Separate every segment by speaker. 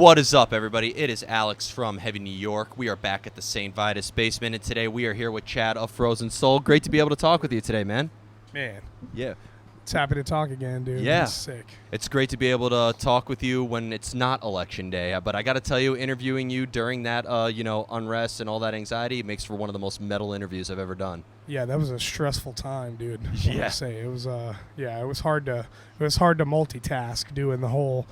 Speaker 1: What is up, everybody? It is Alex from Heavy New York. We are back at the St. Vitus basement, and today we are here with Chad of Frozen Soul. Great to be able to talk with you today, man.
Speaker 2: Man,
Speaker 1: Yeah.
Speaker 2: it's happy to talk again, dude.
Speaker 1: Yeah.
Speaker 2: It's sick.
Speaker 1: It's great to be able to talk with you when it's not election day. But I got to tell you, interviewing you during that, unrest and all that anxiety makes for one of the most metal interviews I've ever done.
Speaker 2: Yeah, that was a stressful time, dude.
Speaker 1: Yeah.
Speaker 2: I say it was. It was hard to multitask doing the whole,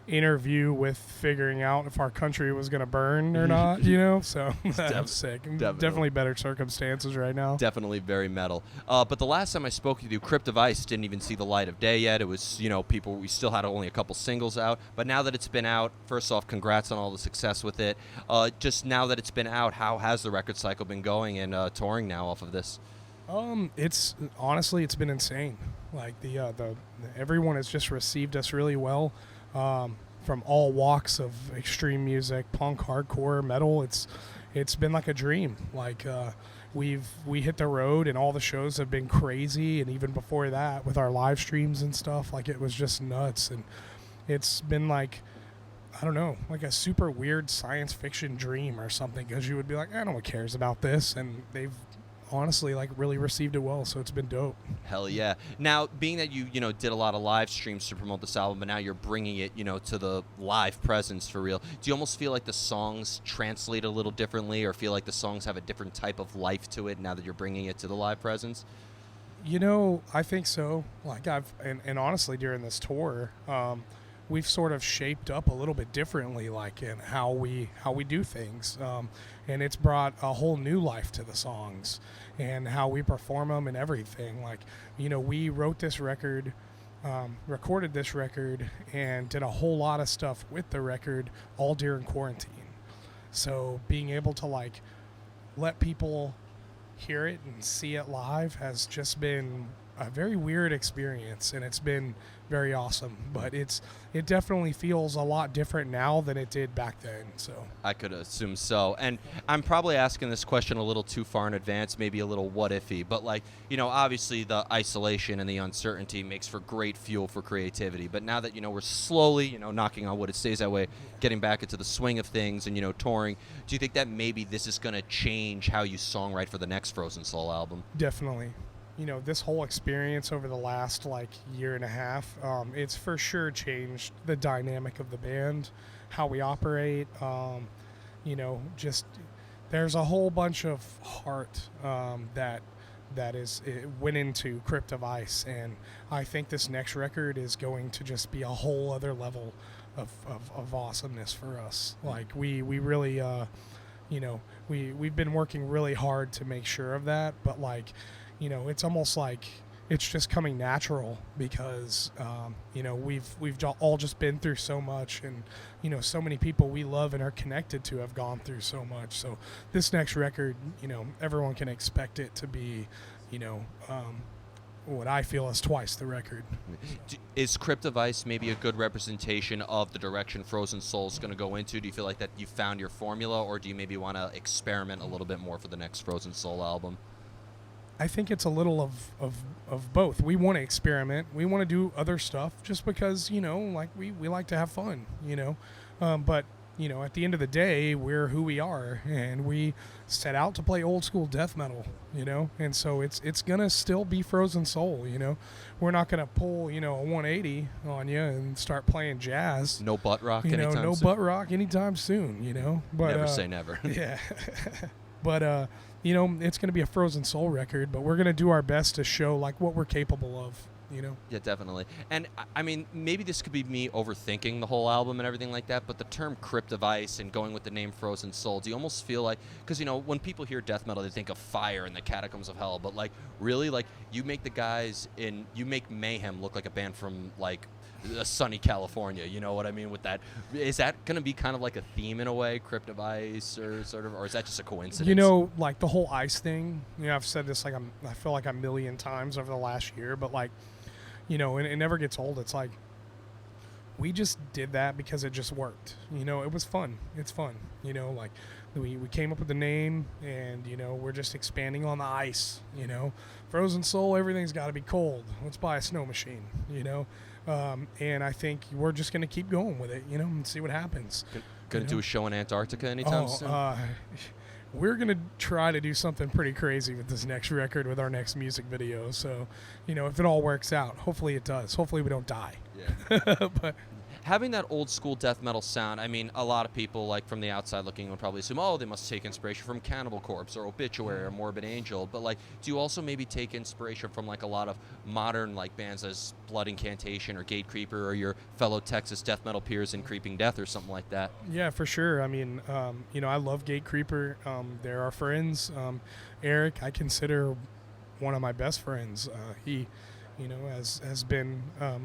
Speaker 2: interview with figuring out if our country was gonna burn or not. So that was sick. Definitely better circumstances right now.
Speaker 1: Definitely very metal. But the last time I spoke with you, Crypt of Ice didn't even see the light of day yet. It was, we still had only a couple singles out. But now that it's been out, first off, congrats on all the success with it. Just now that it's been out, how has the record cycle been going and touring now off of this?
Speaker 2: It's honestly, it's been insane. Like the everyone has just received us really well, from all walks of extreme music, punk, hardcore, metal. It's been like a dream. Like we hit the road and all the shows have been crazy, and even before that with our live streams and stuff, like it was just nuts. And it's been like, I don't know, like a super weird science fiction dream or something, because you would be like, no one cares about this, and they've honestly like really received it well, so it's been dope.
Speaker 1: Hell yeah. Now, being that you did a lot of live streams to promote this album, but now you're bringing it to the live presence for real, do you almost feel like the songs translate a little differently, or feel like the songs have a different type of life to it now that you're bringing it to the live presence?
Speaker 2: I think so. Like and honestly, during this tour, we've sort of shaped up a little bit differently, like in how we do things, and it's brought a whole new life to the songs and how we perform them and everything. Like, we wrote this record, recorded this record, and did a whole lot of stuff with the record all during quarantine. So being able to like let people hear it and see it live has just been a very weird experience, and it's been very awesome. But it definitely feels a lot different now than it did back then. So
Speaker 1: I could assume so. And I'm probably asking this question a little too far in advance, maybe a little what ify, but obviously the isolation and the uncertainty makes for great fuel for creativity. But now that we're slowly, knocking on wood, it stays that way, getting back into the swing of things and touring, do you think that maybe this is going to change how you songwrite for the next Frozen Soul album?
Speaker 2: Definitely. This whole experience over the last year and a half, it's for sure changed the dynamic of the band, how we operate. Just there's a whole bunch of heart that it went into Crypt of Ice, and I think this next record is going to just be a whole other level of awesomeness for us. Like we really we've been working really hard to make sure of that, but it's almost like it's just coming natural because, we've all just been through so much, and, so many people we love and are connected to have gone through so much. So this next record, everyone can expect it to be, what I feel is twice the record.
Speaker 1: Is Crypt of Ice maybe a good representation of the direction Frozen Soul is going to go into? Do you feel like that you found your formula, or do you maybe want to experiment a little bit more for the next Frozen Soul album?
Speaker 2: I think it's a little of both. We want to experiment. We want to do other stuff just because, we like to have fun, But, at the end of the day, we're who we are, and we set out to play old school death metal, And so it's going to still be Frozen Soul, We're not going to pull, a 180 on you and start playing jazz.
Speaker 1: No butt rock anytime soon?
Speaker 2: No butt rock anytime soon, But,
Speaker 1: never say never.
Speaker 2: Yeah. But, it's going to be a Frozen Soul record, but we're going to do our best to show what we're capable of,
Speaker 1: Yeah, definitely. And I mean, maybe this could be me overthinking the whole album and everything like that, but the term Crypt of Ice and going with the name Frozen Soul, do you almost feel like, because when people hear death metal, they think of fire and the catacombs of hell, but really, you make the guys you make Mayhem look like a band from a sunny California, you know what I mean with that? Is that going to be kind of like a theme in a way, Crypt of Ice, or is that just a coincidence?
Speaker 2: The whole ice thing, I've said this I feel like a million times over the last year, but and it never gets old. It's we just did that because it just worked. It was fun. It's fun. We came up with the name, and, we're just expanding on the ice, Frozen Soul, everything's got to be cold. Let's buy a snow machine, And I think we're just going to keep going with it, and see what happens.
Speaker 1: Gonna do a show in Antarctica anytime soon?
Speaker 2: We're going to try to do something pretty crazy with this next record with our next music video. So, if it all works out, hopefully it does. Hopefully we don't die.
Speaker 1: Yeah.
Speaker 2: But
Speaker 1: Having that old school death metal sound, I mean, a lot of people, like from the outside looking, would probably assume, oh, they must take inspiration from Cannibal Corpse or Obituary or Morbid Angel. But like, do you also maybe take inspiration from like a lot of modern like bands as Blood Incantation or Gatecreeper or your fellow Texas death metal peers in Creeping Death or something like that?
Speaker 2: yeah, for sure. I mean, I love Gatecreeper. They're our friends. Eric, I consider one of my best friends. He has been a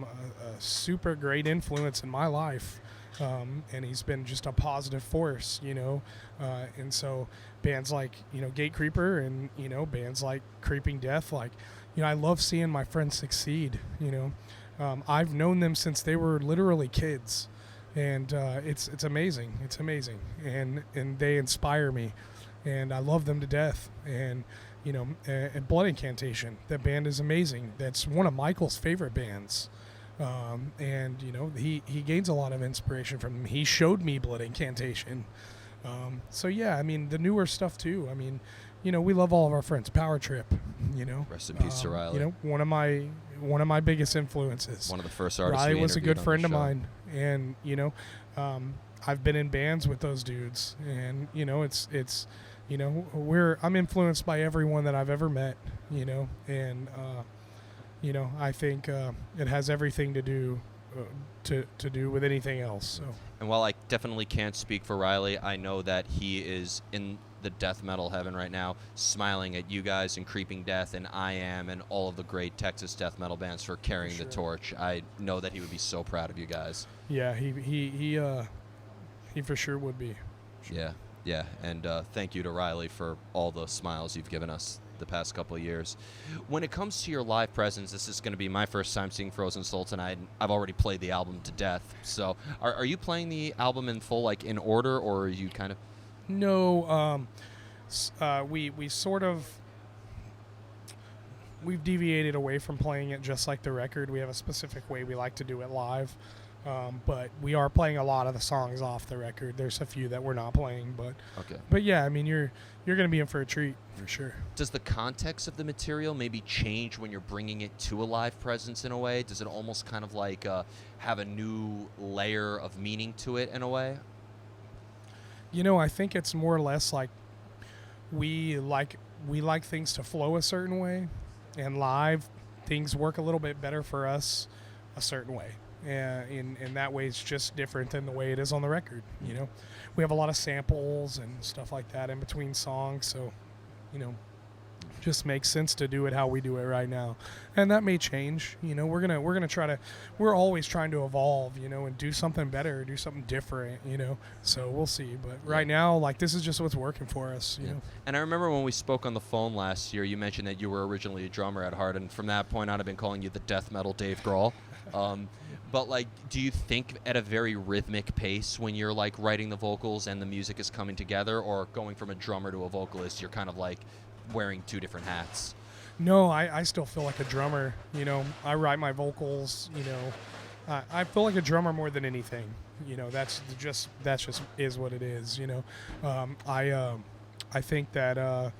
Speaker 2: super great influence in my life, and he's been just a positive force, and so bands like, Gatecreeper and, bands like Creeping Death, like, I love seeing my friends succeed, I've known them since they were literally kids, and it's amazing. It's amazing, and they inspire me, and I love them to death, and and Blood Incantation. That band is amazing. That's one of Michael's favorite bands. And, he gains a lot of inspiration from them. He showed me Blood Incantation. So, yeah, I mean, the newer stuff, too. I mean, we love all of our friends. Power Trip,
Speaker 1: Rest in peace to Riley.
Speaker 2: one of my biggest influences.
Speaker 1: One of the first artists
Speaker 2: Riley
Speaker 1: we
Speaker 2: was a good
Speaker 1: interviewed on
Speaker 2: friend
Speaker 1: the
Speaker 2: of
Speaker 1: show.
Speaker 2: mine. And, I've been in bands with those dudes. And, it's I'm influenced by everyone that I've ever met, and I think it has everything to do to do with anything else. So.
Speaker 1: And while I definitely can't speak for Riley, I know that he is in the death metal heaven right now, smiling at you guys and Creeping Death and I Am and all of the great Texas death metal bands for carrying the torch. I know that he would be so proud of you guys.
Speaker 2: Yeah, he for sure would be. Sure.
Speaker 1: Yeah, and thank you to Riley for all the smiles you've given us the past couple of years. When it comes to your live presence, this is going to be my first time seeing Frozen Soul tonight. I've already played the album to death. So are you playing the album in full, like in order, or are you kind of...
Speaker 2: No, we sort of... We've deviated away from playing it just like the record. We have a specific way we like to do it live. But we are playing a lot of the songs off the record. There's a few that we're not playing, but
Speaker 1: Okay.
Speaker 2: But yeah, I mean, you're going to be in for a treat for sure.
Speaker 1: Does the context of the material maybe change when you're bringing it to a live presence in a way? Does it almost kind of like have a new layer of meaning to it in a way?
Speaker 2: I think it's more or less like we like things to flow a certain way, and live things work a little bit better for us a certain way. In that way, it's just different than the way it is on the record. We have a lot of samples and stuff like that in between songs, so just makes sense to do it how we do it right now, and that may change. We're gonna try to. We're always trying to evolve, and do something better, do something different, So we'll see. But right now, like, this is just what's working for us. You know.
Speaker 1: And I remember when we spoke on the phone last year, you mentioned that you were originally a drummer at heart, and from that point on, I've been calling you the death metal Dave Grohl. But like, do you think at a very rhythmic pace when you're like writing the vocals and the music is coming together, or going from a drummer to a vocalist, you're kind of like wearing two different hats?
Speaker 2: No, I still feel like a drummer. I write my vocals. I feel like a drummer more than anything. That's just is what it is. I think that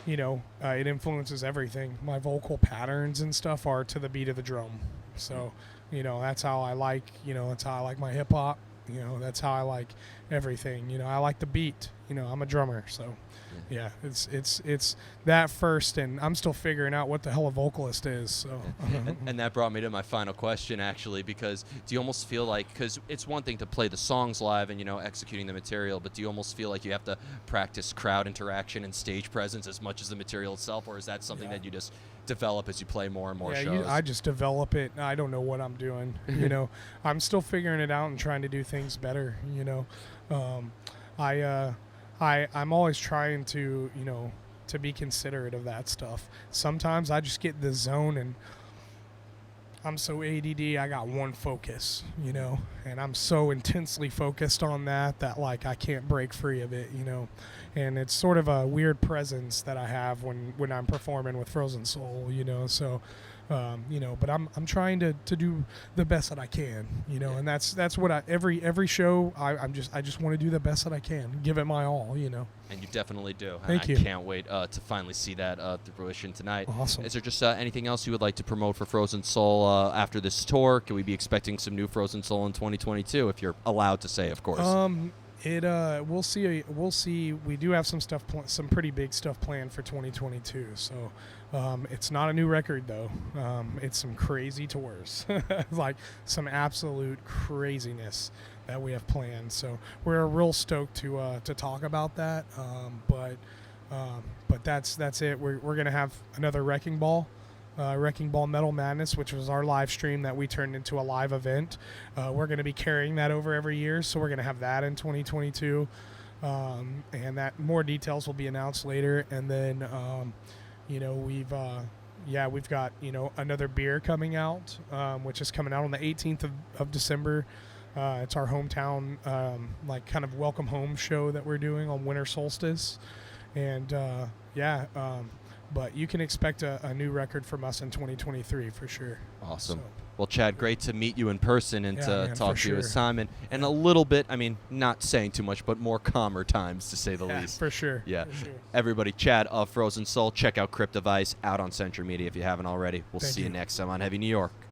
Speaker 2: it influences everything. My vocal patterns and stuff are to the beat of the drum. So that's how I like. That's how I like my hip hop. That's how I like everything. I like the beat. I'm a drummer, so. Yeah, it's that first, and I'm still figuring out what the hell a vocalist is. So,
Speaker 1: and that brought me to my final question, actually, because do you almost feel like, because it's one thing to play the songs live and executing the material, but do you almost feel like you have to practice crowd interaction and stage presence as much as the material itself, or is that something that you just develop as you play more and more shows?
Speaker 2: I just develop it. I don't know what I'm doing. I'm still figuring it out and trying to do things better. I'm always trying to, to be considerate of that stuff. Sometimes I just get in the zone and I'm so ADD, I got one focus, and I'm so intensely focused on that like I can't break free of it, and it's sort of a weird presence that I have when I'm performing with Frozen Soul, so But I'm trying to do the best that I can, and that's what every show I just want to do the best that I can, give it my all.
Speaker 1: And you definitely do. And
Speaker 2: Thank you.
Speaker 1: I can't wait to finally see that to fruition tonight.
Speaker 2: Awesome.
Speaker 1: Is there just anything else you would like to promote for Frozen Soul after this tour? Can we be expecting some new Frozen Soul in 2022, if you're allowed to say, of course?
Speaker 2: We'll see. We'll see. We do have some stuff, some pretty big stuff planned for 2022. So, it's not a new record though. It's some crazy tours, like some absolute craziness that we have planned. So we're real stoked to talk about that. But that's it. We're gonna have another Wrecking Ball Metal Madness, which was our live stream that we turned into a live event. We're going to be carrying that over every year, so we're going to have that in 2022, and that more details will be announced later. And then, we've got another beer coming out, which is coming out on the 18th of December. It's our hometown kind of welcome home show that we're doing on winter solstice, and but you can expect a new record from us in 2023 for sure.
Speaker 1: Awesome.
Speaker 2: So.
Speaker 1: Well, Chad, great to meet you in person and to talk to you
Speaker 2: sure.
Speaker 1: as Simon. And a little bit, not saying too much, but more calmer times, to say the least.
Speaker 2: For sure.
Speaker 1: Yeah.
Speaker 2: For sure.
Speaker 1: Everybody, Chad of Frozen Soul, check out Crypt of Ice out on Century Media if you haven't already. We'll
Speaker 2: Thank
Speaker 1: see you next time on Heavy New York.